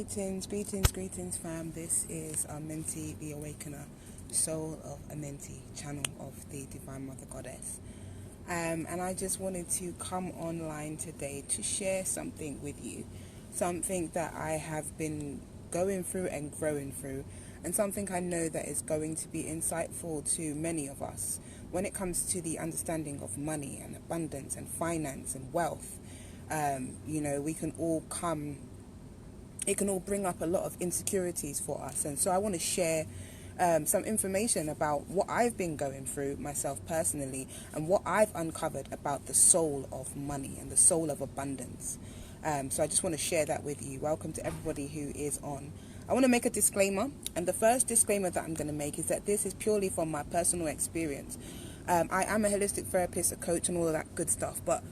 Greetings, fam. This is Amenti, the Awakener, soul of Amenti, channel of the Divine Mother Goddess. And I just wanted to come online today to share something with you, something that I have been going through and growing through, and something I know that is going to be insightful to many of us when it comes to the understanding of money and abundance and finance and wealth. We can all it can all bring up a lot of insecurities for us. And so I want to share some information about what I've been going through myself personally and what I've uncovered about the soul of money and the soul of abundance. So I just want to share that with you. Welcome to everybody who is on. I want to make a disclaimer, and the first disclaimer that I'm going to make is that this is purely from my personal experience. I am a holistic therapist, a coach, and all of that good stuff, but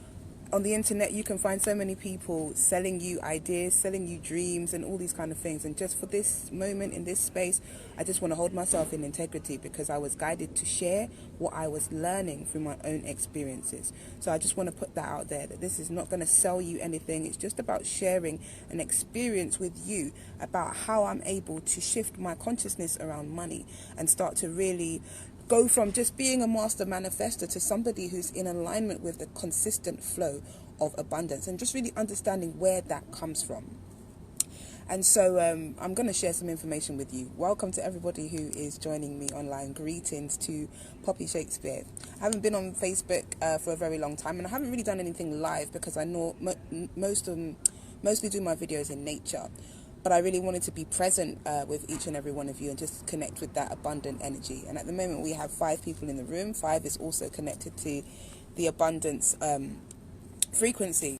on the internet you can find so many people selling you ideas, selling you dreams and all these kind of things. And just for this moment in this space, I just want to hold myself in integrity because I was guided to share what I was learning through my own experiences. So I just want to put that out there, that this is not going to sell you anything. It's just about sharing an experience with you about how I'm able to shift my consciousness around money and start to really go from just being a master manifester to somebody who's in alignment with the consistent flow of abundance and just really understanding where that comes from. And so I'm going to share some information with you. Welcome to everybody who is joining me online. Greetings to Poppy Shakespeare. I haven't been on Facebook for a very long time, and I haven't really done anything live because I know mostly do my videos in nature. But I really wanted to be present with each and every one of you and just connect with that abundant energy. And at the moment we have 5 people in the room. 5 is also connected to the abundance frequency.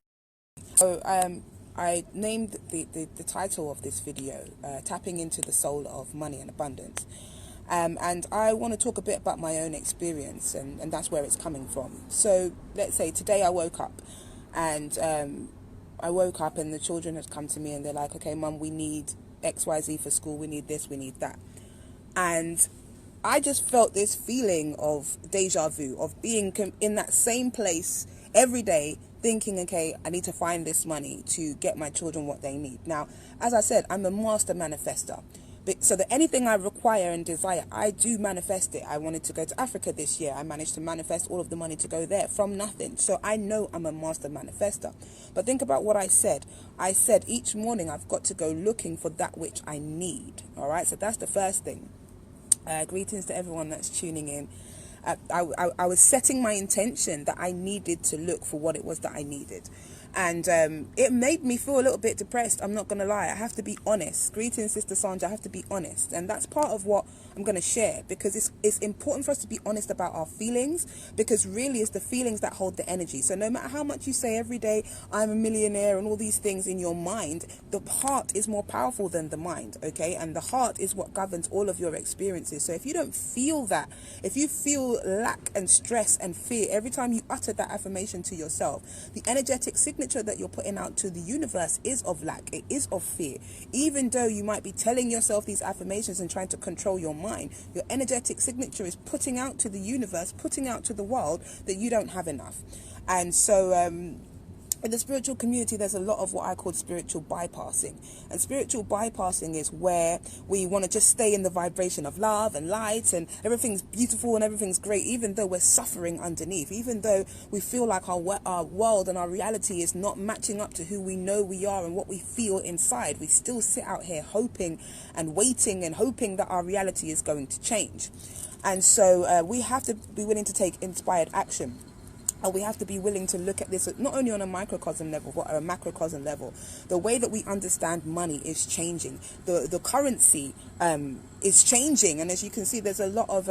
So I named the title of this video, Tapping into the Soul of Money and Abundance. And I want to talk a bit about my own experience, and that's where it's coming from. So let's say today I woke up and the children had come to me and they're like, okay, Mum, we need XYZ for school. We need this, we need that. And I just felt this feeling of deja vu, of being in that same place every day, thinking, okay, I need to find this money to get my children what they need. Now, as I said, I'm a master manifester. So that anything I require and desire, I do manifest it. I wanted to go to Africa this year. I managed to manifest all of the money to go there from nothing. So I know I'm a master manifester. But think about what I said. I said each morning I've got to go looking for that which I need. All right. So that's the first thing. Greetings to everyone that's tuning in. I was setting my intention that I needed to look for what it was that I needed. And it made me feel a little bit depressed. I'm not going to lie. I have to be honest. Greetings, Sister Sandra. I have to be honest. And that's part of what I'm going to share, because it's important for us to be honest about our feelings, because really it's the feelings that hold the energy. So no matter how much you say every day, I'm a millionaire and all these things in your mind, the heart is more powerful than the mind, okay? And the heart is what governs all of your experiences. So if you don't feel that, if you feel lack and stress and fear every time you utter that affirmation to yourself, the energetic signature that you're putting out to the universe is of lack. It is of fear. Even though you might be telling yourself these affirmations and trying to control your mind, your energetic signature is putting out to the universe, putting out to the world that you don't have enough. And so in the spiritual community, there's a lot of what I call spiritual bypassing. And spiritual bypassing is where we want to just stay in the vibration of love and light and everything's beautiful and everything's great, even though we're suffering underneath, even though we feel like our world and our reality is not matching up to who we know we are and what we feel inside. We still sit out here hoping and waiting and hoping that our reality is going to change. And so we have to be willing to take inspired action. And we have to be willing to look at this not only on a microcosm level, but a macrocosm level. The way that we understand money is changing. The currency is changing. And as you can see, there's a lot of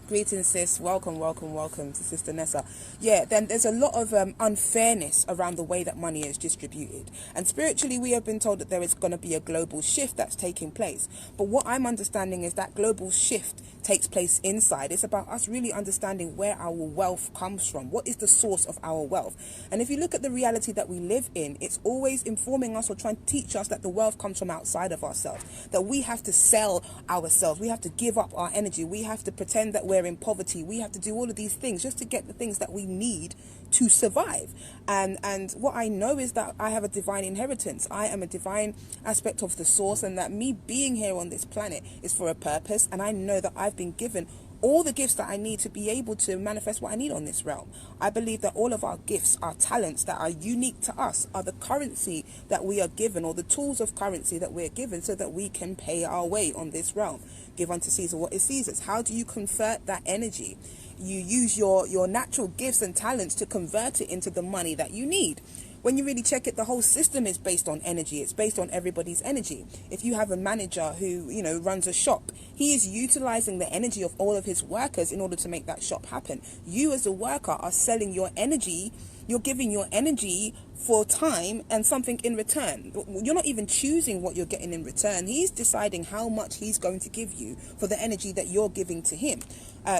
greetings, sis. Welcome to Sister Nessa. Yeah, then there's a lot of unfairness around the way that money is distributed. And spiritually, we have been told that there is going to be a global shift that's taking place. But what I'm understanding is that global shift takes place inside. It's about us really understanding where our wealth comes from. What is the source of our wealth? And if you look at the reality that we live in, it's always informing us or trying to teach us that the wealth comes from outside of ourselves, that we have to sell ourselves, we have to give up our energy, we have to pretend that we're in poverty, we have to do all of these things just to get the things that we need to survive. And what I know is that I have a divine inheritance. I am a divine aspect of the source, and that me being here on this planet is for a purpose. And I know that I've been given all the gifts that I need to be able to manifest what I need on this realm. I believe that all of our gifts, our talents that are unique to us, are the currency that we are given, or the tools of currency that we're given, so that we can pay our way on this realm. Give unto Caesar what is Caesar's. How do you convert that energy? You use your natural gifts and talents to convert it into the money that you need. When you really check it, the whole system is based on energy. It's based on everybody's energy. If you have a manager who, runs a shop, he is utilizing the energy of all of his workers in order to make that shop happen. You as a worker are selling your energy. You're giving your energy for time and something in return. You're not even choosing what you're getting in return. He's deciding how much he's going to give you for the energy that you're giving to him.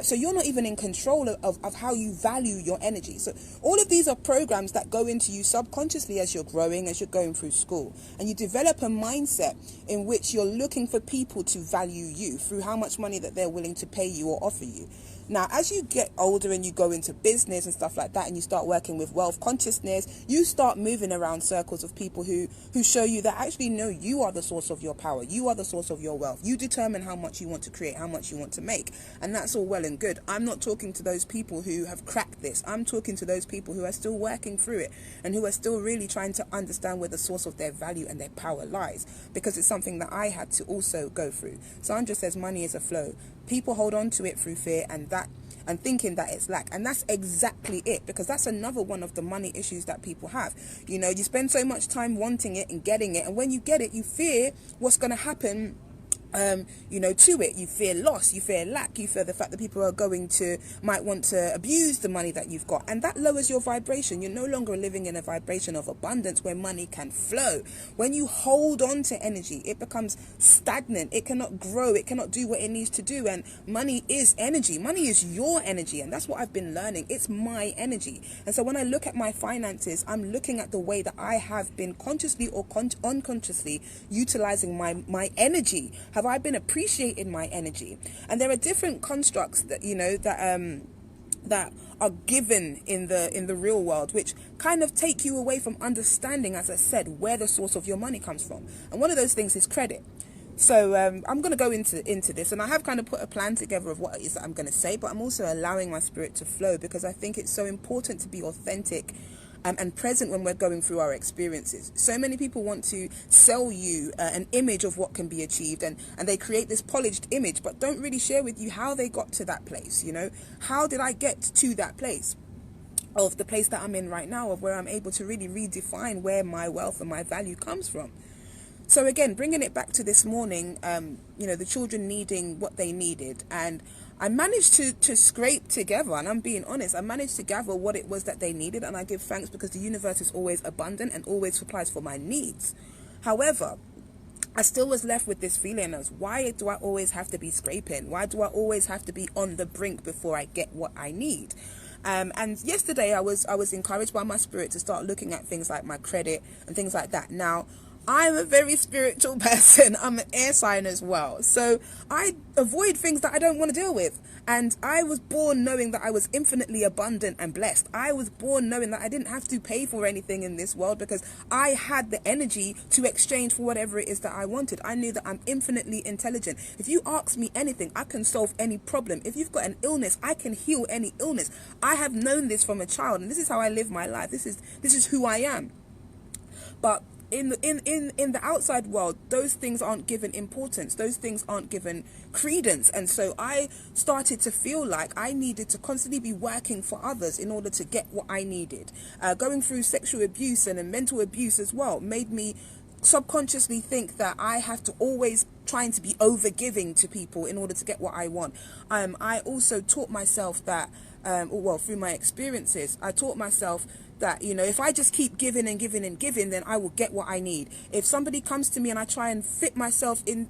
So you're not even in control of how you value your energy. So all of these are programs that go into you subconsciously as you're growing, as you're going through school. And you develop a mindset in which you're looking for people to value you through how much money that they're willing to pay you or offer you. Now, as you get older and you go into business and stuff like that, and you start working with wealth consciousness, you start moving around circles of people who show you that actually, no, you are the source of your power. You are the source of your wealth. You determine how much you want to create, how much you want to make. And that's all well and good. I'm not talking to those people who have cracked this. I'm talking to those people who are still working through it, and who are still really trying to understand where the source of their value and their power lies, because it's something that I had to also go through. Sandra says money is a flow. People hold on to it through fear and thinking that it's lack. And that's exactly it, because that's another one of the money issues that people have. You spend so much time wanting it and getting it, and when you get it, you fear what's going to happen to it. You fear loss, you fear lack, you fear the fact that people might want to abuse the money that you've got, and that lowers your vibration. You're no longer living in a vibration of abundance where money can flow. When you hold on to energy, it becomes stagnant. It cannot grow. It cannot do what it needs to do. And money is energy. Money is your energy, and that's what I've been learning. It's my energy. And so when I look at my finances, I'm looking at the way that I have been consciously or unconsciously utilizing my energy. Have I been appreciating my energy? And there are different constructs that that are given in the real world, which kind of take you away from understanding, as I said, where the source of your money comes from. And one of those things is credit. So I'm going to go into this, and I have kind of put a plan together of what it is that I'm going to say, but I'm also allowing my spirit to flow, because I think it's so important to be authentic and present when we're going through our experiences. So many people want to sell you an image of what can be achieved, and they create this polished image, but don't really share with you how they got to that place. How did I get to that place? Of the place that I'm in right now, of where I'm able to really redefine where my wealth and my value comes from. So again, bringing it back to this morning, the children needing what they needed, and I managed to scrape together, and I'm being honest, I managed to gather what it was that they needed, and I give thanks, because the universe is always abundant and always supplies for my needs. However, I still was left with this feeling of, why do I always have to be scraping? Why do I always have to be on the brink before I get what I need? And yesterday I was encouraged by my spirit to start looking at things like my credit and things like that. Now, I'm a very spiritual person. I'm an air sign as well. So I avoid things that I don't want to deal with. And I was born knowing that I was infinitely abundant and blessed. I was born knowing that I didn't have to pay for anything in this world, because I had the energy to exchange for whatever it is that I wanted. I knew that I'm infinitely intelligent. If you ask me anything, I can solve any problem. If you've got an illness, I can heal any illness. I have known this from a child, and this is how I live my life. This is who I am. But in the outside world, those things aren't given importance. Those things aren't given credence. And so I started to feel like I needed to constantly be working for others in order to get what I needed. Going through sexual abuse and mental abuse as well made me subconsciously think that I have to always trying to be over-giving to people in order to get what I want. I also taught myself that, through my experiences, I taught myself that, if I just keep giving and giving and giving, then I will get what I need. If somebody comes to me and I try and fit myself in,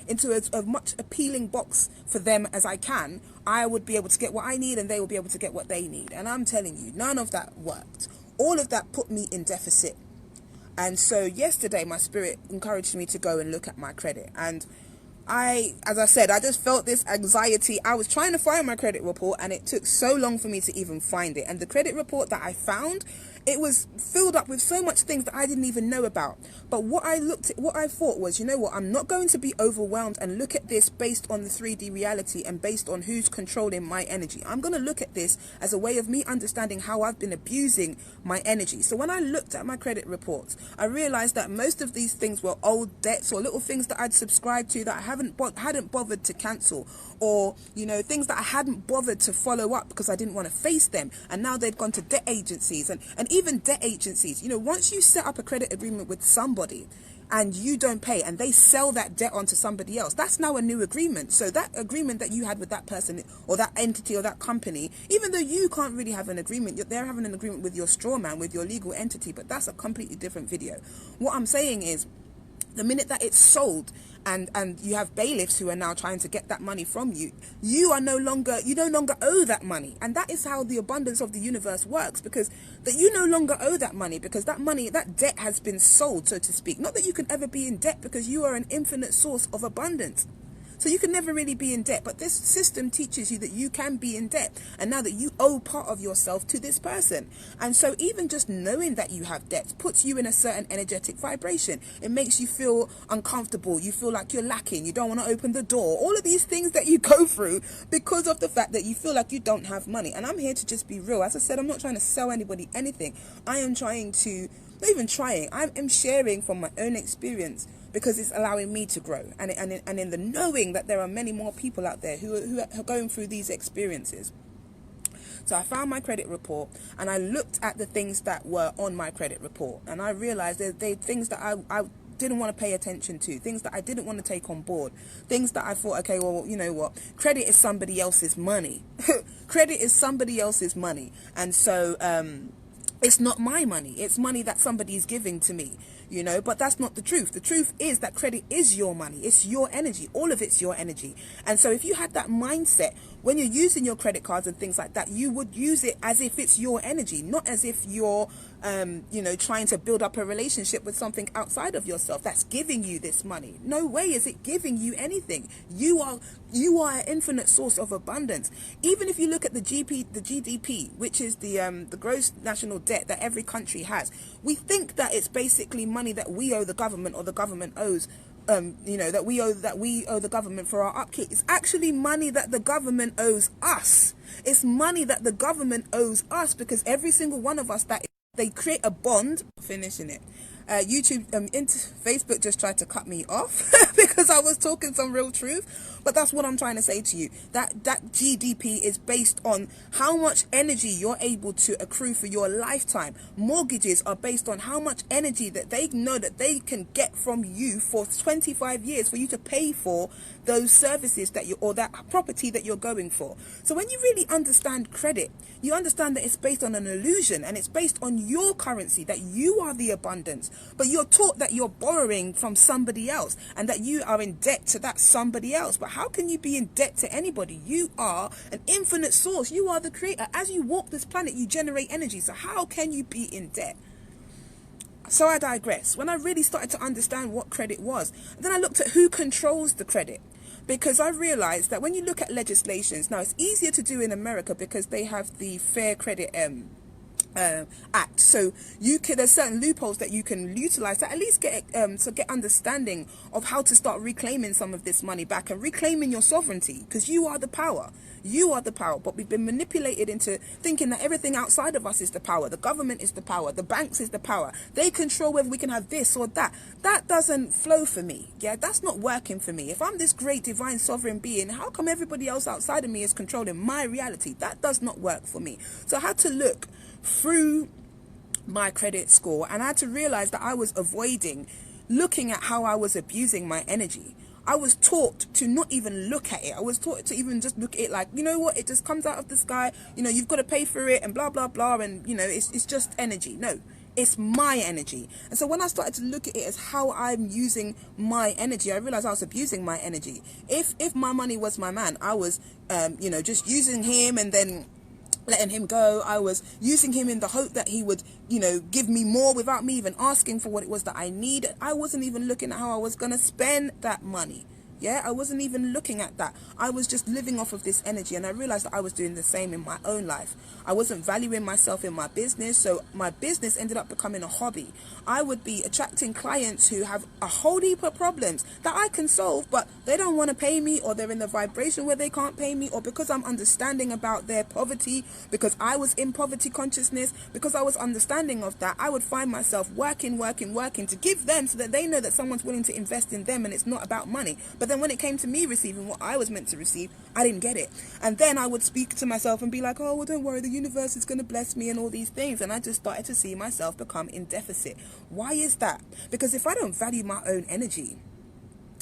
into a much appealing box for them as I can, I would be able to get what I need, and they will be able to get what they need. And I'm telling you, none of that worked. All of that put me in deficit. And so yesterday, my spirit encouraged me to go and look at my credit. And as I said, I just felt this anxiety. I was trying to find my credit report and it took so long for me to even find it. And the credit report that I found, it was filled up with so much things that I didn't even know about. But what I thought was, you know what, I'm not going to be overwhelmed and look at this based on the 3D reality and based on who's controlling my energy. I'm going to look at this as a way of me understanding how I've been abusing my energy. So when I looked at my credit reports, I realized that most of these things were old debts or little things that I'd subscribed to that I hadn't bothered to cancel, or, you know, things that I hadn't bothered to follow up because I didn't want to face them. And now they'd gone to debt agencies, and even debt agencies, you know, once you set up a credit agreement with somebody and you don't pay and they sell that debt onto somebody else, that's now a new agreement. So that agreement that you had with that person or that entity or that company, even though you can't really have an agreement, they're having an agreement with your straw man, with your legal entity, but that's a completely different video. What I'm saying is, the minute that it's sold and you have bailiffs who are now trying to get that money from you, you no longer owe that money. And that is how the abundance of the universe works, because that you no longer owe that money, because that money, that debt has been sold, so to speak. Not that you can ever be in debt, because you are an infinite source of abundance. So you can never really be in debt, but this system teaches you that you can be in debt, and now that you owe part of yourself to this person. And so even just knowing that you have debts puts you in a certain energetic vibration. It makes you feel uncomfortable. You feel like you're lacking. You don't want to open the door. All of these things that you go through because of the fact that you feel like you don't have money. And I'm here to just be real. As I said, I'm not trying to sell anybody anything. I am trying to, not even trying, I am sharing from my own experience, because it's allowing me to grow, and in the knowing that there are many more people out there who are going through these experiences. So I found my credit report and I looked at the things that were on my credit report, and I realized there things that I didn't want to pay attention to, things that I didn't want to take on board, things that I thought, okay, well, you know what, credit is somebody else's money. Credit is somebody else's money, and so it's not my money. It's money that somebody's giving to me, you know, but that's not the truth. The truth is that credit is your money. It's your energy. All of it's your energy. And so if you had that mindset when you're using your credit cards and things like that, you would use it as if it's your energy, not as if you're, you know, trying to build up a relationship with something outside of yourself that's giving you this money. No way is it giving you anything. You are an infinite source of abundance. Even if you look at the GDP, which is the gross national debt that every country has, we think that it's basically money that we owe the government, or the government owes. You know, that we owe the government for our upkeep. It's actually money that the government owes us. It's money that the government owes us, because every single one of us, that they create a bond. Finishing it. Facebook just tried to cut me off because I was talking some real truth. But that's what I'm trying to say to you. That GDP is based on how much energy you're able to accrue for your lifetime. Mortgages are based on how much energy that they know that they can get from you for 25 years for you to pay for those services that or that property that you're going for. So when you really understand credit, you understand that it's based on an illusion, and it's based on your currency, that you are the abundance. But you're taught that you're borrowing from somebody else and that you are in debt to that somebody else. But how can you be in debt to anybody? You are an infinite source. You are the creator. As you walk this planet, you generate energy. So how can you be in debt? So I digress. When I really started to understand what credit was, then I looked at who controls the credit. Because I realized that when you look at legislations, now it's easier to do in America because they have the Fair Credit Act. So there's certain loopholes that you can utilize to at least get understanding of how to start reclaiming some of this money back and reclaiming your sovereignty, because you are the power. You are the power, but we've been manipulated into thinking that everything outside of us is the power. The government is the power. The banks is the power. They control whether we can have this or that. That doesn't flow for me. Yeah, that's not working for me. If I'm this great divine sovereign being, how come everybody else outside of me is controlling my reality? That does not work for me. So I had to look through my credit score, and I had to realize that I was avoiding looking at how I was abusing my energy. I was taught to not even look at it. I was taught to even just look at it like, you know what, it just comes out of the sky, you know, you've got to pay for it and blah, blah, blah. And, you know, it's just energy. No, it's my energy. And so when I started to look at it as how I'm using my energy, I realized I was abusing my energy. If my money was my man, I was, you know, just using him and then letting him go. I was using him in the hope that he would, you know, give me more without me even asking for what it was that I needed. I wasn't even looking at how I was going to spend that money. Yeah, I wasn't even looking at that. I was just living off of this energy, and I realized that I was doing the same in my own life. I wasn't valuing myself in my business, so my business ended up becoming a hobby. I would be attracting clients who have a whole heap of problems that I can solve, but they don't want to pay me, or they're in the vibration where they can't pay me, or because I'm understanding about their poverty, because I was in poverty consciousness, because I was understanding of that, I would find myself working to give them so that they know that someone's willing to invest in them, and it's not about money. But then when it came to me receiving what I was meant to receive, I didn't get it. And then I would speak to myself and be like, oh, well, don't worry, the universe is going to bless me and all these things. And I just started to see myself become in deficit. Why is that? Because if I don't value my own energy,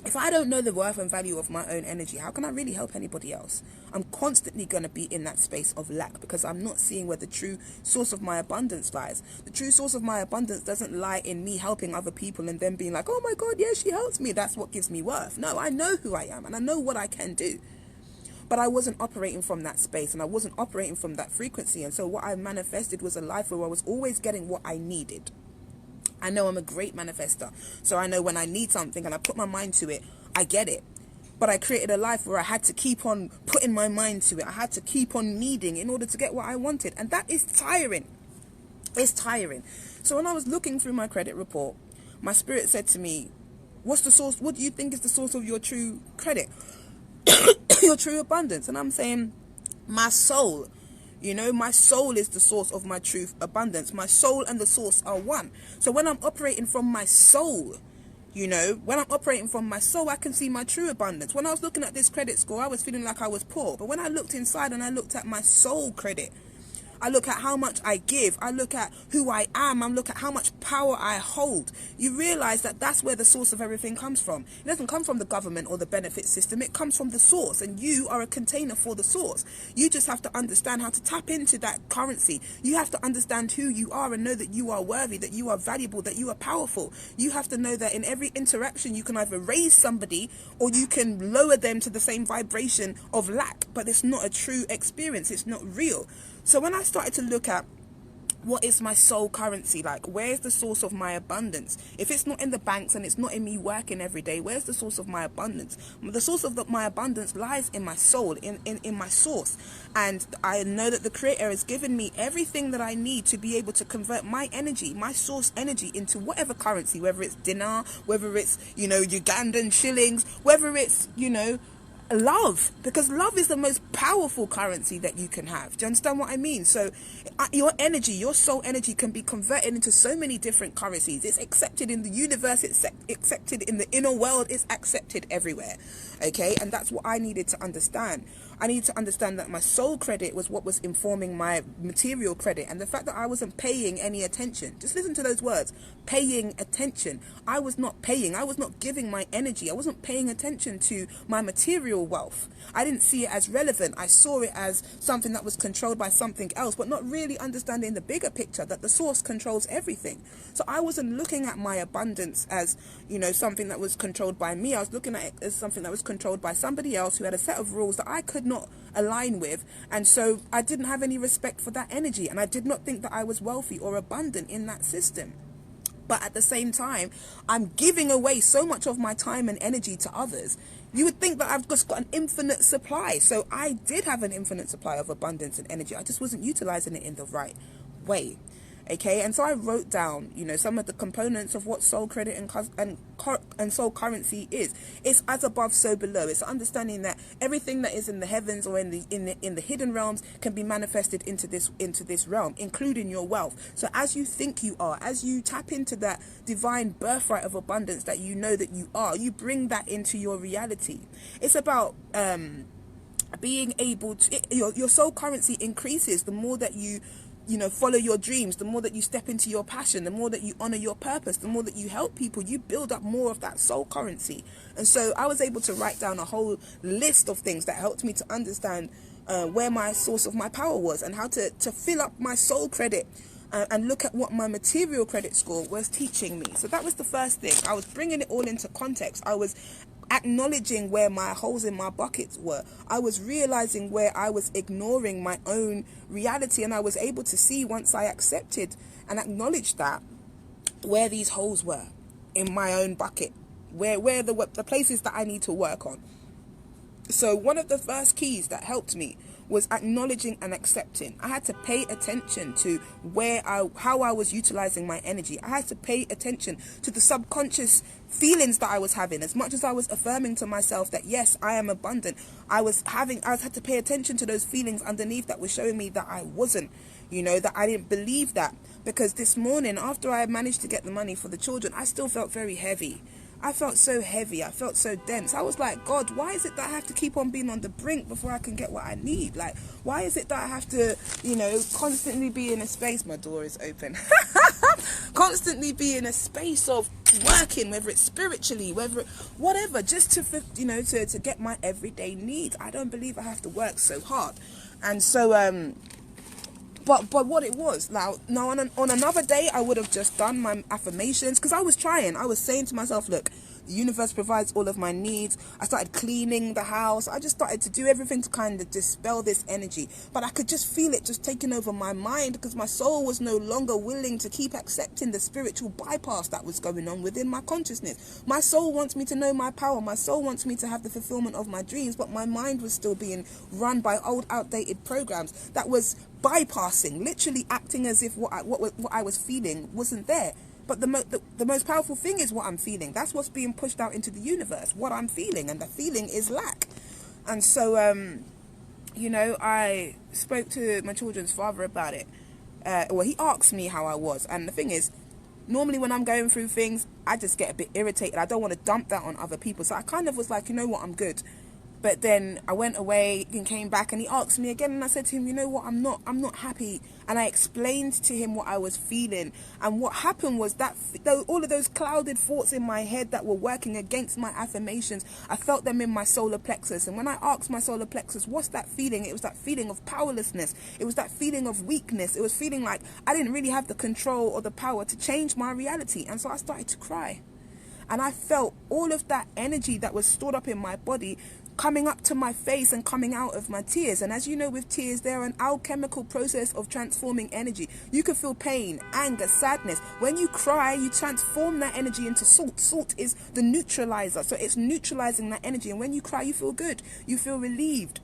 if I don't know the worth and value of my own energy, how can I really help anybody else? I'm constantly going to be in that space of lack because I'm not seeing where the true source of my abundance lies. The true source of my abundance doesn't lie in me helping other people and then being like, oh my God, yeah, she helps me. That's what gives me worth. No, I know who I am and I know what I can do. But I wasn't operating from that space and I wasn't operating from that frequency. And so what I manifested was a life where I was always getting what I needed. I know I'm a great manifester, so I know when I need something and I put my mind to it, I get it. But I created a life where I had to keep on putting my mind to it. I had to keep on needing in order to get what I wanted. And that is tiring. It's tiring. So when I was looking through my credit report, my spirit said to me, what's the source? What do you think is the source of your true credit? Your true abundance? And I'm saying, my soul. You know, my soul is the source of my true abundance. My soul and the source are one. So when I'm operating from my soul, you know, when I'm operating from my soul, I can see my true abundance. When I was looking at this credit score, I was feeling like I was poor. But when I looked inside and I looked at my soul credit, I look at how much I give. I look at who I am. I look at how much power I hold. You realize that that's where the source of everything comes from. It doesn't come from the government or the benefit system. It comes from the source, and you are a container for the source. You just have to understand how to tap into that currency. You have to understand who you are and know that you are worthy, that you are valuable, that you are powerful. You have to know that in every interaction, you can either raise somebody or you can lower them to the same vibration of lack. But it's not a true experience. It's not real. So when I started to look at what is my soul currency, like where's the source of my abundance? If it's not in the banks and it's not in me working every day, where's the source of my abundance? The source of my abundance lies in my soul, in my source. And I know that the Creator has given me everything that I need to be able to convert my energy, my source energy, into whatever currency, whether it's dinar, whether it's, you know, Ugandan shillings, whether it's, you know, love, because love is the most powerful currency that you can have. Do you understand what I mean? So your energy, your soul energy, can be converted into so many different currencies. It's accepted in the universe, it's accepted in the inner world, it's accepted everywhere. Okay, and that's what I needed to understand. I needed to understand that my soul credit was what was informing my material credit, and the fact that I wasn't paying any attention. Just listen to those words, paying attention. I was not paying. I was not giving my energy. I wasn't paying attention to my material wealth. I didn't see it as relevant. I saw it as something that was controlled by something else, but not really understanding the bigger picture, that the source controls everything. So I wasn't looking at my abundance as, you know, something that was controlled by me. I was looking at it as something that was controlled by somebody else who had a set of rules that I could not align with. And so I didn't have any respect for that energy, and I did not think that I was wealthy or abundant in that system. But at the same time, I'm giving away so much of my time and energy to others. You would think that I've just got an infinite supply. So I did have an infinite supply of abundance and energy. I just wasn't utilizing it in the right way. Okay, and so I wrote down, you know, some of the components of what soul credit and soul currency is. It's as above, so below. It's understanding that everything that is in the heavens or in the hidden realms can be manifested into this realm, including your wealth. So as you think you are, as you tap into that divine birthright of abundance that you know that you are, you bring that into your reality. It's about being able to, your soul currency increases the more that you follow your dreams, the more that you step into your passion, the more that you honor your purpose, the more that you help people, you build up more of that soul currency. And so I was able to write down a whole list of things that helped me to understand where my source of my power was and how to fill up my soul credit and look at what my material credit score was teaching me. So that was the first thing. I was bringing it all into context. I was acknowledging where my holes in my buckets were. I was realizing where I was ignoring my own reality, and I was able to see, once I accepted and acknowledged that, where these holes were in my own bucket. where the places that I need to work on. So one of the first keys that helped me was acknowledging and accepting. I had to pay attention to how I was utilizing my energy. I had to pay attention to the subconscious feelings that I was having. As much as I was affirming to myself that yes, I am abundant, I had to pay attention to those feelings underneath that were showing me that I wasn't, that I didn't believe that. Because this morning, after I managed to get the money for the children, I still felt very heavy. I felt so heavy. I felt so dense. I was like, God, why is it that I have to keep on being on the brink before I can get what I need? Like, why is it that I have to, constantly be in a space? My door is open. Constantly be in a space of working, whether it's spiritually, whatever, just to get my everyday needs. I don't believe I have to work so hard. And so, But what it was, now on another day, I would have just done my affirmations, because I was trying. I was saying to myself, look, the universe provides all of my needs. I started cleaning the house. I just started to do everything to kind of dispel this energy. But I could just feel it just taking over my mind, because my soul was no longer willing to keep accepting the spiritual bypass that was going on within my consciousness. My soul wants me to know my power. My soul wants me to have the fulfillment of my dreams. But my mind was still being run by old, outdated programs that was bypassing, literally acting as if what I was feeling wasn't there. But the most powerful thing is what I'm feeling. That's what's being pushed out into the universe, what I'm feeling, and the feeling is lack. And so, I spoke to my children's father about it. He asked me how I was, and the thing is, normally when I'm going through things, I just get a bit irritated. I don't want to dump that on other people. So I kind of was like, you know what, I'm good. But then I went away and came back, and he asked me again, and I said to him, you know what, I'm not happy. And I explained to him what I was feeling. And what happened was that all of those clouded thoughts in my head that were working against my affirmations, I felt them in my solar plexus. And when I asked my solar plexus, what's that feeling? It was that feeling of powerlessness. It was that feeling of weakness. It was feeling like I didn't really have the control or the power to change my reality. And so I started to cry. And I felt all of that energy that was stored up in my body coming up to my face and coming out of my tears. And as you know, with tears, they're an alchemical process of transforming energy. You can feel pain, anger, sadness. When you cry, you transform that energy into salt. Salt is the neutralizer, so it's neutralizing that energy. And when you cry, you feel good, you feel relieved.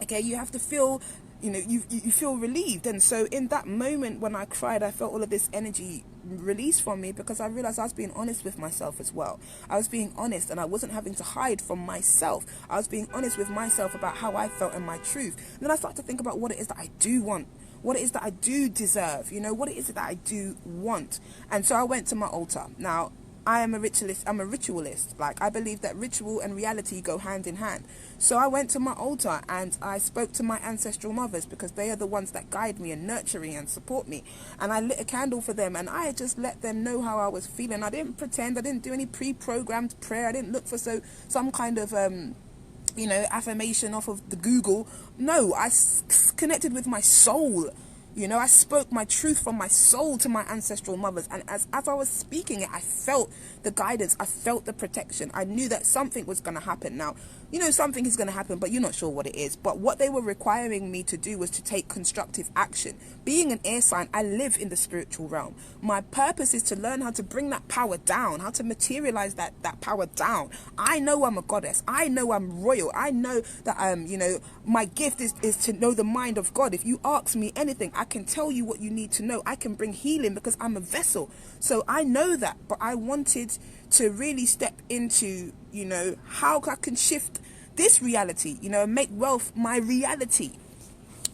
Okay, you have to feel, you feel relieved. And so in that moment when I cried, I felt all of this energy released from me, because I realized I was being honest with myself as well. I was being honest, and I wasn't having to hide from myself. I was being honest with myself about how I felt and my truth. And then I started to think about what it is that I do want, what it is that I do deserve, what it is that I do want. And so I went to my altar. Now, I am a ritualist. I'm a ritualist. Like, I believe that ritual and reality go hand in hand. So I went to my altar and I spoke to my ancestral mothers, because they are the ones that guide me and nurture me and support me. And I lit a candle for them, and I just let them know how I was feeling. I didn't pretend. I didn't do any pre-programmed prayer. I didn't look for some kind of affirmation off of the Google. No, I connected with my soul. I spoke my truth from my soul to my ancestral mothers. And as I was speaking it, I felt the guidance. I felt the protection. I knew that something was going to happen. Now, something is going to happen, but you're not sure what it is. But what they were requiring me to do was to take constructive action. Being an air sign, I live in the spiritual realm. My purpose is to learn how to bring that power down, how to materialize that power down. I know I'm a goddess. I know I'm royal. I know that, my gift is to know the mind of God. If you ask me anything, I can tell you what you need to know. I can bring healing because I'm a vessel. So I know that, but I wanted to really step into, how I can shift this reality, make wealth my reality.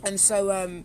And so,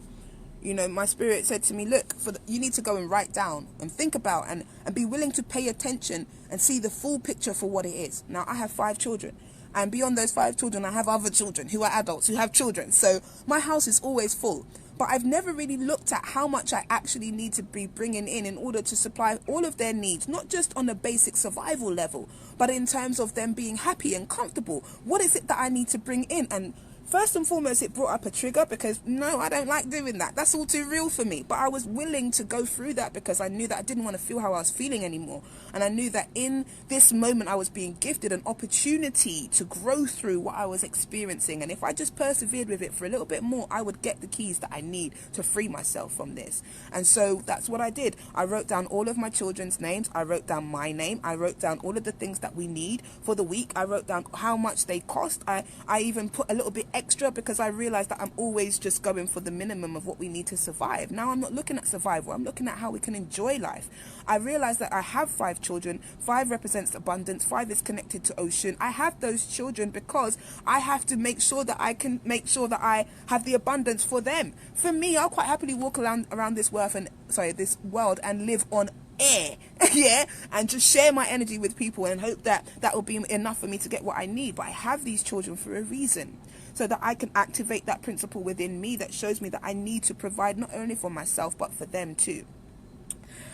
my spirit said to me, look, you need to go and write down and think about and be willing to pay attention and see the full picture for what it is. Now, I have 5 children. And beyond those 5 children, I have other children who are adults, who have children. So my house is always full. But I've never really looked at how much I actually need to be bringing in order to supply all of their needs, not just on a basic survival level, but in terms of them being happy and comfortable. What is it that I need to bring in? And first and foremost, it brought up a trigger because no, I don't like doing that. That's all too real for me. But I was willing to go through that because I knew that I didn't want to feel how I was feeling anymore. And I knew that in this moment I was being gifted an opportunity to grow through what I was experiencing. And if I just persevered with it for a little bit more, I would get the keys that I need to free myself from this. And so that's what I did. I wrote down all of my children's names. I wrote down my name. I wrote down all of the things that we need for the week. I wrote down how much they cost. I even put a little bit extra because I realized that I'm always just going for the minimum of what we need to survive. Now I'm not looking at survival. I'm looking at how we can enjoy life. I realized that I have 5 children. 5 represents abundance. 5 is connected to ocean. I have those children because I have to make sure that I can make sure that I have the abundance for them. For me, I'll quite happily walk around this world and live on air, yeah, and just share my energy with people and hope that that will be enough for me to get what I need. But I have these children for a reason, so that I can activate that principle within me that shows me that I need to provide not only for myself but for them too.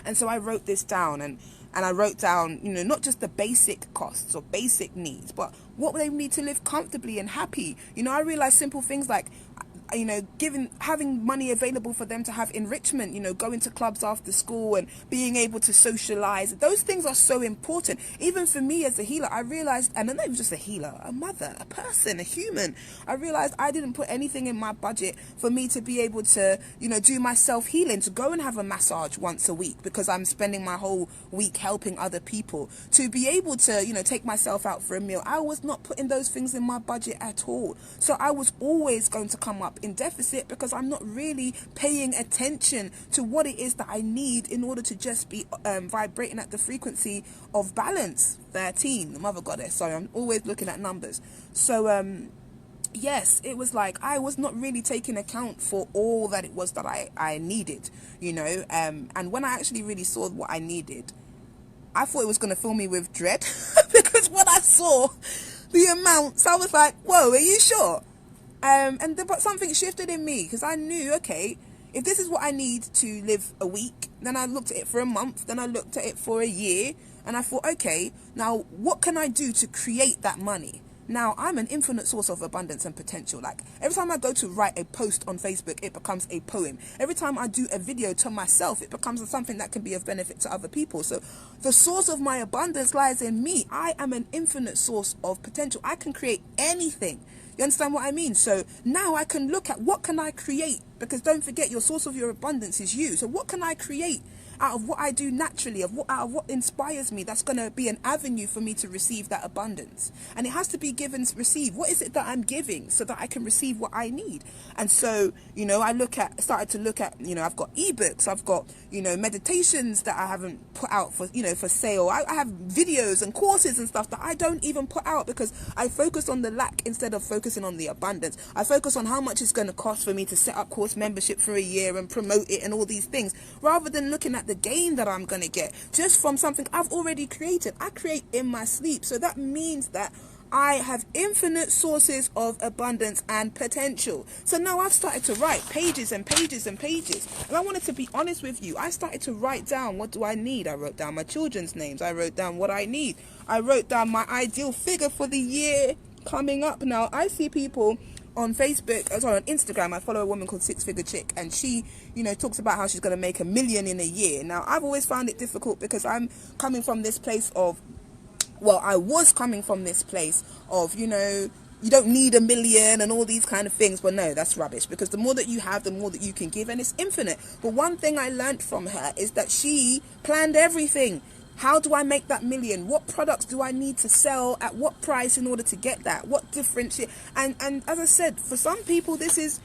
And so I wrote this down, and I wrote down, not just the basic costs or basic needs, but what they need to live comfortably and happy. I realized simple things like, having money available for them to have enrichment, going to clubs after school and being able to socialize. Those things are so important. Even for me as a healer, I realized, and I'm not even just a healer, a mother, a person, a human, I realized I didn't put anything in my budget for me to be able to, do my self-healing, to go and have a massage once a week because I'm spending my whole week helping other people, to be able to, take myself out for a meal. I was not putting those things in my budget at all. So I was always going to come up in deficit because I'm not really paying attention to what it is that I need in order to just be vibrating at the frequency of balance. 13, the mother goddess. Sorry, I'm always looking at numbers. So yes, it was like I was not really taking account for all that it was that I needed, and when I actually really saw what I needed, I thought it was going to fill me with dread because when I saw the amounts, I was like, whoa, are you sure? But something shifted in me because I knew, okay, if this is what I need to live a week, then I looked at it for a month, then I looked at it for a year, and I thought, okay, now what can I do to create that money? Now, I'm an infinite source of abundance and potential. Like, every time I go to write a post on Facebook, it becomes a poem. Every time I do a video to myself, it becomes something that can be of benefit to other people. So the source of my abundance lies in me. I am an infinite source of potential. I can create anything. You understand what I mean? So now I can look at what can I create, because don't forget, your source of your abundance is you. So what can I create out of what I do naturally, out of what inspires me, that's going to be an avenue for me to receive that abundance? And it has to be given, received. What is it that I'm giving so that I can receive what I need? And so, I started to look at, I've got ebooks, I've got, meditations that I haven't put out for, for sale. I have videos and courses and stuff that I don't even put out because I focus on the lack instead of focusing on the abundance. I focus on how much it's going to cost for me to set up course membership for a year and promote it and all these things, rather than looking at the gain that I'm going to get just from something I've already created. I create in my sleep. So that means that I have infinite sources of abundance and potential. So now I've started to write pages and pages and pages. And I wanted to be honest with you. I started to write down, what do I need? I wrote down my children's names. I wrote down what I need. I wrote down my ideal figure for the year coming up. Now, I see people on Facebook, on Instagram. I follow a woman called 6 Figure Chick, and she, talks about how she's going to make $1 million in a year. Now, I've always found it difficult because I'm coming from this place of, I was coming from this place of, you don't need $1 million and all these kind of things. But no, that's rubbish, because the more that you have, the more that you can give, and it's infinite. But one thing I learned from her is that she planned everything. How do I make that $1 million? What products do I need to sell at what price in order to get that? What differentiate? And as I said, for some people, this is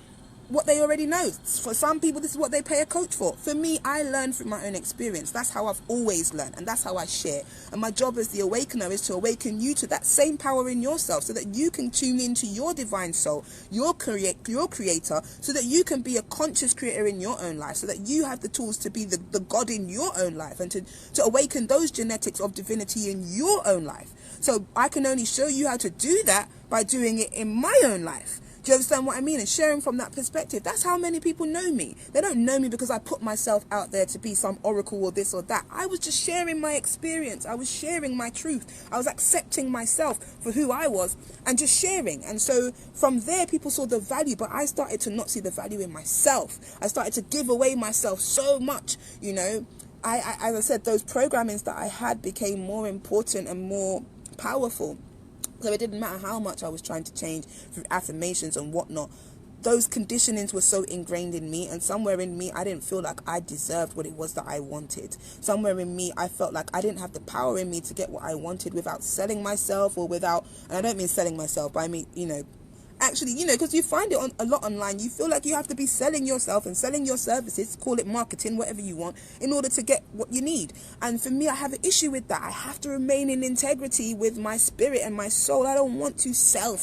what they already know. For some people, this is what they pay a coach for. For me, I learn from my own experience. That's how I've always learned, and that's how I share. And my job as the awakener is to awaken you to that same power in yourself, so that you can tune into your divine soul, your creator, so that you can be a conscious creator in your own life, so that you have the tools to be the God in your own life, and to awaken those genetics of divinity in your own life. So I can only show you how to do that by doing it in my own life. Do Do you understand what I mean? And sharing from that perspective. That's how many people know me. They don't know me because I put myself out there to be some oracle or this or that. I was just sharing my experience. I was sharing my truth. I was accepting myself for who I was and just sharing. And so from there, people saw the value, but I started to not see the value in myself. I started to give away myself so much, you know. As I said, those programmings that I had became more important and more powerful. So it didn't matter how much I was trying to change through affirmations and whatnot. Those conditionings were so ingrained in me, and somewhere in me, I didn't feel like I deserved what it was that I wanted. Somewhere in me, I felt like I didn't have the power in me to get what I wanted without selling myself, or without, and I don't mean selling myself, but I mean, you know, actually, you know, because you find it a lot online, you feel like you have to be selling yourself and selling your services, call it marketing, whatever you want, in order to get what you need. And for me, I have an issue with that. I have to remain in integrity with my spirit and my soul. I don't want to sell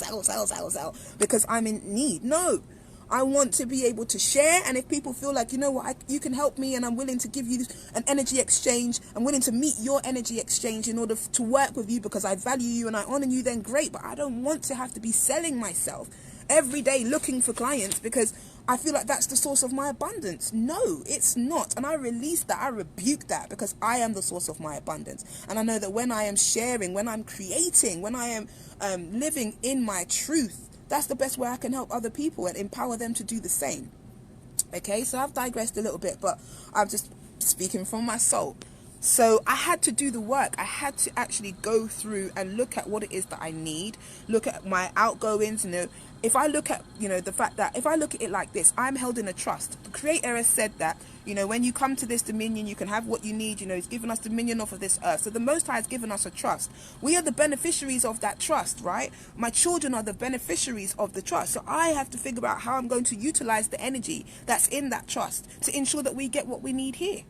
because I'm in need. No. I want to be able to share, and if people feel like, you know what, you can help me and I'm willing to give you an energy exchange, I'm willing to meet your energy exchange in order to work with you because I value you and I honor you, then great. But I don't want to have to be selling myself every day looking for clients because I feel like that's the source of my abundance. No, it's not. And I release that, I rebuke that, because I am the source of my abundance. And I know that when I am sharing, when I'm creating, when I am living in my truth, that's the best way I can help other people and empower them to do the same. Okay, so I've digressed a little bit, but I'm just speaking from my soul. So I had to do the work. I had to actually go through and look at what it is that I need, look at my outgoings. You know, if I look at, you know, the fact that if I look at it like this, I'm held in a trust. The Creator has said that, you know, when you come to this dominion, you can have what you need. You know, He's given us dominion off of this earth. So the Most High has given us a trust. We are the beneficiaries of that trust, right? My children are the beneficiaries of the trust. So I have to figure out how I'm going to utilize the energy that's in that trust to ensure that we get what we need here.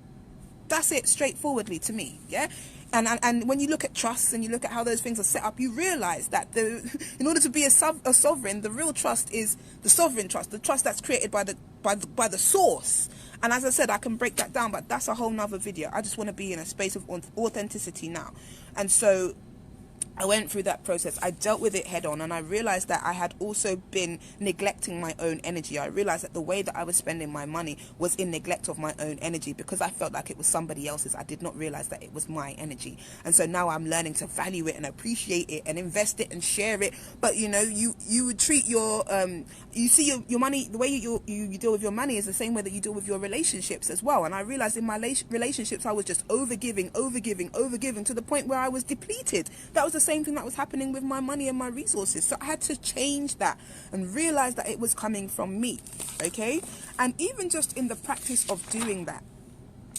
That's it, straightforwardly to me, yeah? And when you look at trusts and you look at how those things are set up, you realize that in order to be a sovereign, the real trust is the sovereign trust, the trust that's created by the source. And as I said, I can break that down, but that's a whole nother video. I just want to be in a space of authenticity now. And so I went through that process. I dealt with it head on, and I realized that I had also been neglecting my own energy. I realized that the way that I was spending my money was in neglect of my own energy because I felt like it was somebody else's. I did not realize that it was my energy. And so now I'm learning to value it and appreciate it and invest it and share it. But you know, you would treat your you see your money, the way you deal with your money is the same way that you deal with your relationships as well. And I realized in my relationships I was just overgiving to the point where I was depleted. That was the same thing that was happening with my money and my resources. So I had to change that and realize that it was coming from me. Okay, and even just in the practice of doing that,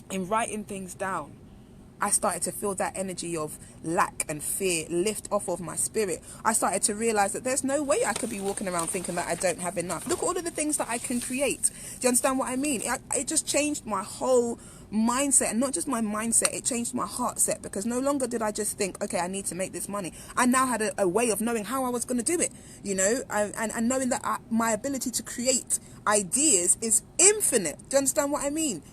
in writing things down, I started to feel that energy of lack and fear lift off of my spirit. I started to realize that there's no way I could be walking around thinking that I don't have enough. Look at all of the things that I can create. Do you understand what I mean? It just changed my whole mindset, and not just my mindset, it changed my heart set, because no longer did I just think, okay, I need to make this money. I now had a way of knowing how I was going to do it, you know, and knowing that my ability to create ideas is infinite. Do you understand what I mean?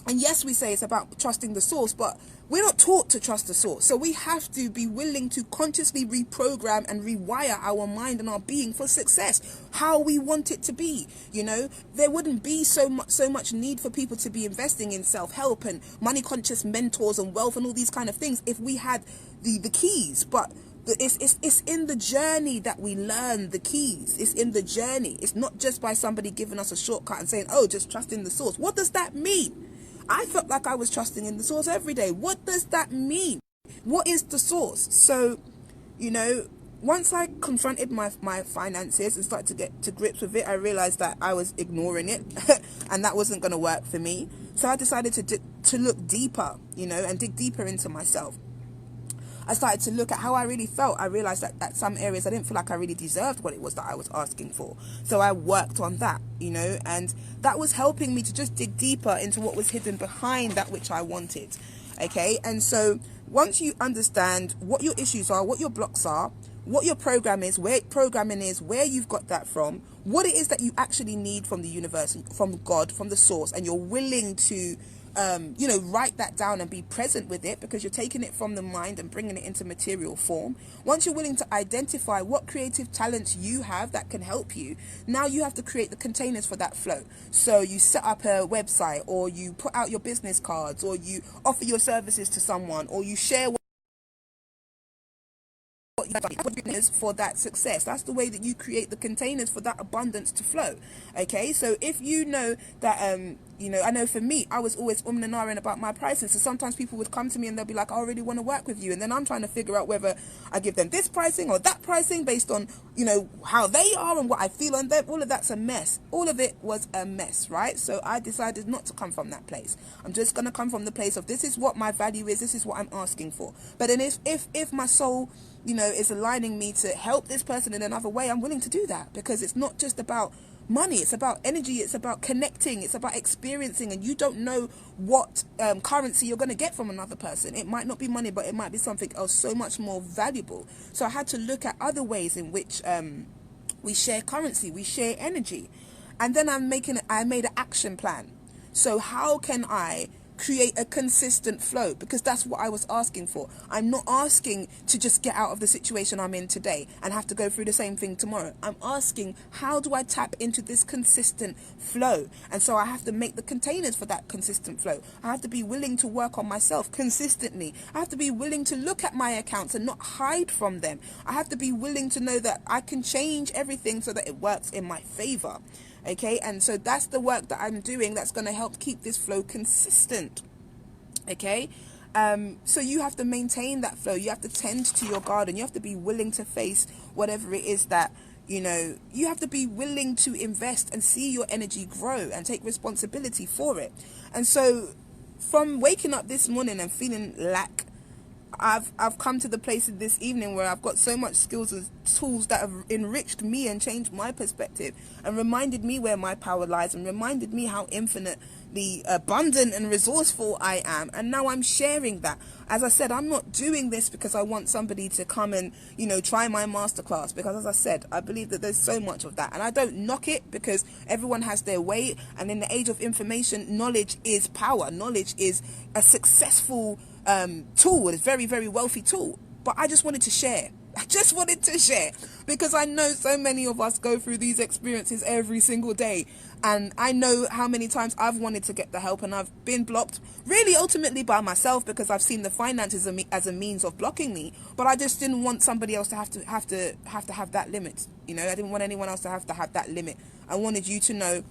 And yes, we say it's about trusting the source, but we're not taught to trust the source. So we have to be willing to consciously reprogram and rewire our mind and our being for success, how we want it to be. You know, there wouldn't be so much need for people to be investing in self-help and money-conscious mentors and wealth and all these kind of things if we had the keys. But it's in the journey that we learn the keys. It's in the journey. It's not just by somebody giving us a shortcut and saying, oh, just trust in the source. What does that mean? I felt like I was trusting in the source every day. What does that mean? What is the source? So, you know, once I confronted my finances and started to get to grips with it, I realized that I was ignoring it and that wasn't going to work for me. So I decided to look deeper, you know, and dig deeper into myself. I started to look at how I really felt. I realized that at some areas I didn't feel like I really deserved what it was that I was asking for. So I worked on that, you know, and that was helping me to just dig deeper into what was hidden behind that which I wanted. Okay, and so once you understand what your issues are, what your blocks are, what your programming is, where you've got that from, what it is that you actually need from the universe, from God, from the source, and you're willing to write that down and be present with it, because you're taking it from the mind and bringing it into material form. Once you're willing to identify what creative talents you have that can help you, now you have to create the containers for that flow. So you set up a website, or you put out your business cards, or you offer your services to someone, or you share for that success. That's the way that you create the containers for that abundance to flow. Okay, so if you know that I know for me, I was always and ahhing about my pricing. So sometimes people would come to me and they'll be like, I really want to work with you, and then I'm trying to figure out whether I give them this pricing or that pricing based on how they are and what I feel on them. All of that's a mess. All of it was a mess, right? So I decided not to come from that place. I'm just going to come from the place of, this is what my value is, this is what I'm asking for. But then if my soul is aligning me to help this person in another way, I'm willing to do that, because it's not just about money, it's about energy, it's about connecting, it's about experiencing, and you don't know what currency you're going to get from another person. It might not be money, but it might be something else so much more valuable. So I had to look at other ways in which we share currency, we share energy. And then I made an action plan. So how can I create a consistent flow? Because that's what I was asking for. I'm not asking to just get out of the situation I'm in today and have to go through the same thing tomorrow. I'm asking, how do I tap into this consistent flow? And so I have to make the containers for that consistent flow. I have to be willing to work on myself consistently. I have to be willing to look at my accounts and not hide from them. I have to be willing to know that I can change everything so that it works in my favor. Okay, and so that's the work that I'm doing that's going to help keep this flow consistent. Okay, so you have to maintain that flow. You have to tend to your garden. You have to be willing to face whatever it is that, you have to be willing to invest and see your energy grow and take responsibility for it. And so from waking up this morning and feeling lack, I've come to the place in this evening where I've got so much skills and tools that have enriched me and changed my perspective and reminded me where my power lies and reminded me how infinitely abundant and resourceful I am. And now I'm sharing that. As I said, I'm not doing this because I want somebody to come and, try my masterclass, because as I said, I believe that there's so much of that. And I don't knock it, because everyone has their way. And in the age of information, knowledge is power. Knowledge is a successful tool. It's a very, very wealthy tool. But I just wanted to share. Because I know so many of us go through these experiences every single day, and I know how many times I've wanted to get the help and I've been blocked, really ultimately by myself, because I've seen the finances as a means of blocking me. But I just didn't want somebody else to have that limit. I didn't want anyone else to have that limit. I wanted you to know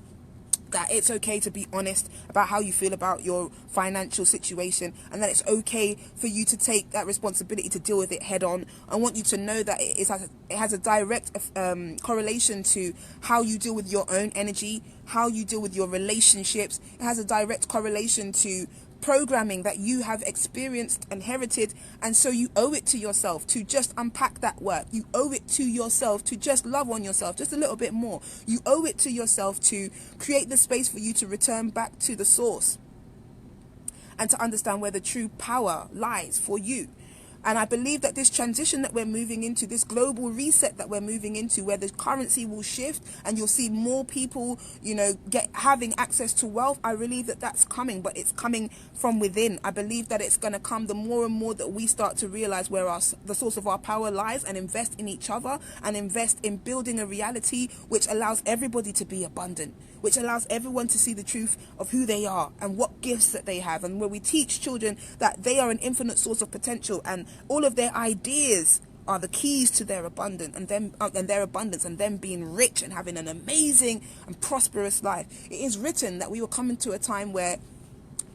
that it's okay to be honest about how you feel about your financial situation, and that it's okay for you to take that responsibility to deal with it head on. I want you to know that it has a direct correlation to how you deal with your own energy, how you deal with your relationships. It has a direct correlation to programming that you have experienced, inherited, and so you owe it to yourself to just unpack that work. You owe it to yourself to just love on yourself just a little bit more. You owe it to yourself to create the space for you to return back to the source and to understand where the true power lies for you. And I believe that this transition that we're moving into, this global reset that we're moving into, where the currency will shift and you'll see more people, having access to wealth, I believe that that's coming, but it's coming from within. I believe that it's going to come the more and more that we start to realize where the source of our power lies, and invest in each other and invest in building a reality which allows everybody to be abundant, which allows everyone to see the truth of who they are and what gifts that they have, and where we teach children that they are an infinite source of potential, and all of their ideas are the keys to their abundance and them being rich and having an amazing and prosperous life. It is written that we will come into a time where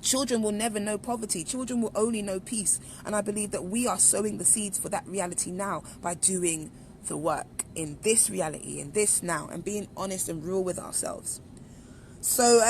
children will never know poverty. Children will only know peace. And I believe that we are sowing the seeds for that reality now by doing the work in this reality, in this now, and being honest and real with ourselves. So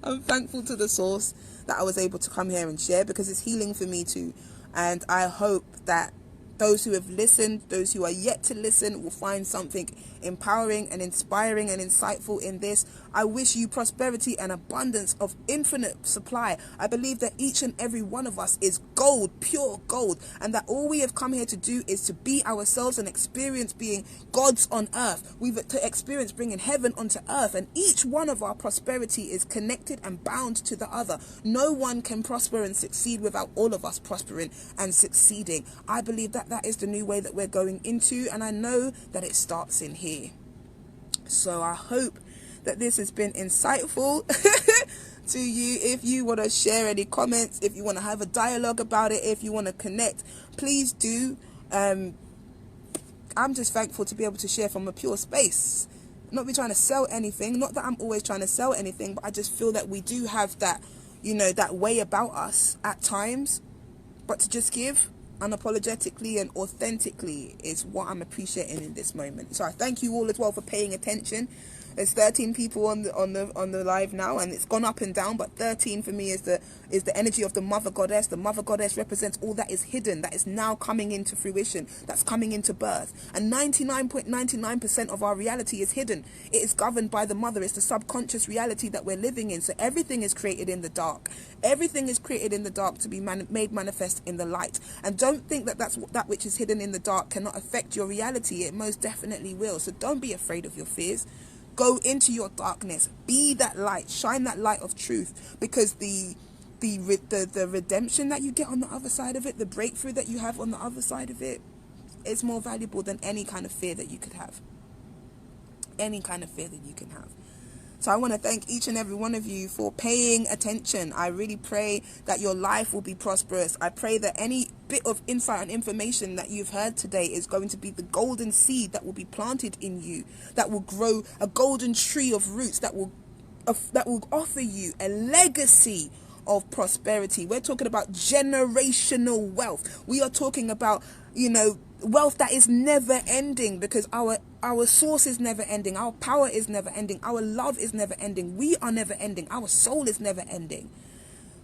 I'm thankful to the source that I was able to come here and share, because it's healing for me too. And I hope that Those who have listened, those who are yet to listen, will find something empowering and inspiring and insightful in this. I wish you prosperity and abundance of infinite supply. I believe that each and every one of us is gold, pure gold, and that all we have come here to do is to be ourselves and experience being gods on earth. We've to experience bringing heaven onto earth, and each one of our prosperity is connected and bound to the other. No one can prosper and succeed without all of us prospering and succeeding. I believe that that is the new way that we're going into, and I know that it starts in here. So I hope that this has been insightful to you. If you want to share any comments, if you want to have a dialogue about it, if you want to connect, please do. I'm just thankful to be able to share from a pure space, not be trying to sell anything. Not that I'm always trying to sell anything, but I just feel that we do have that, that way about us at times. But to just give unapologetically and authentically is what I'm appreciating in this moment. So I thank you all as well for paying attention. There's 13 people on the live now, and it's gone up and down, but 13 for me is the energy of the Mother Goddess. The Mother Goddess represents all that is hidden, that is now coming into fruition, that's coming into birth. And 99.99% of our reality is hidden. It is governed by the Mother. It's the subconscious reality that we're living in. So everything is created in the dark. Everything is created in the dark to be made manifest in the light. And don't think that that which is hidden in the dark cannot affect your reality. It most definitely will. So don't be afraid of your fears. Go into your darkness, be that light, shine that light of truth, because the redemption that you get on the other side of it, the breakthrough that you have on the other side of it, is more valuable than any kind of fear that you could have. Any kind of fear that you can have. So I want to thank each and every one of you for paying attention. I really pray that your life will be prosperous. I pray that any bit of insight and information that you've heard today is going to be the golden seed that will be planted in you, that will grow a golden tree of roots that will offer you a legacy of prosperity. We're talking about generational wealth. We are talking about, wealth that is never ending, because our source is never ending. Our power is never ending. Our love is never ending. We are never ending. Our soul is never ending.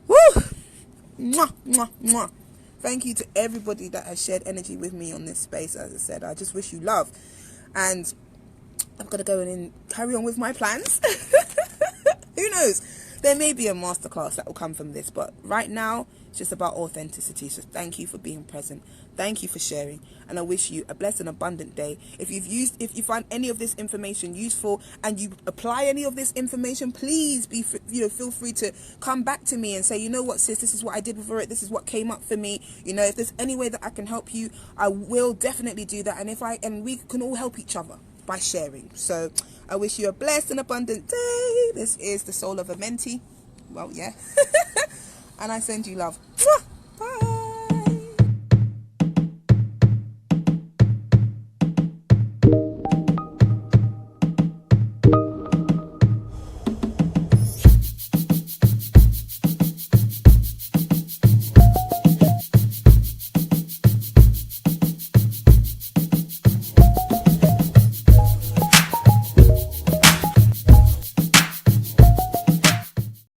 Woo! Mwah, mwah, mwah. Thank you to everybody that has shared energy with me on this space. As I said, I just wish you love. And I've got to go in and carry on with my plans. Who knows? There may be a masterclass that will come from this, but right now it's just about authenticity. So thank you for being present. Thank you for sharing, and I wish you a blessed and abundant day. If you find any of this information useful and you apply any of this information, please feel free to come back to me and say, you know what, sis, this is what I did for it. This is what came up for me. If there's any way that I can help you, I will definitely do that. And we can all help each other by sharing. So I wish you a blessed and abundant day. This is the soul of Amenti. Well, yeah. And I send you love.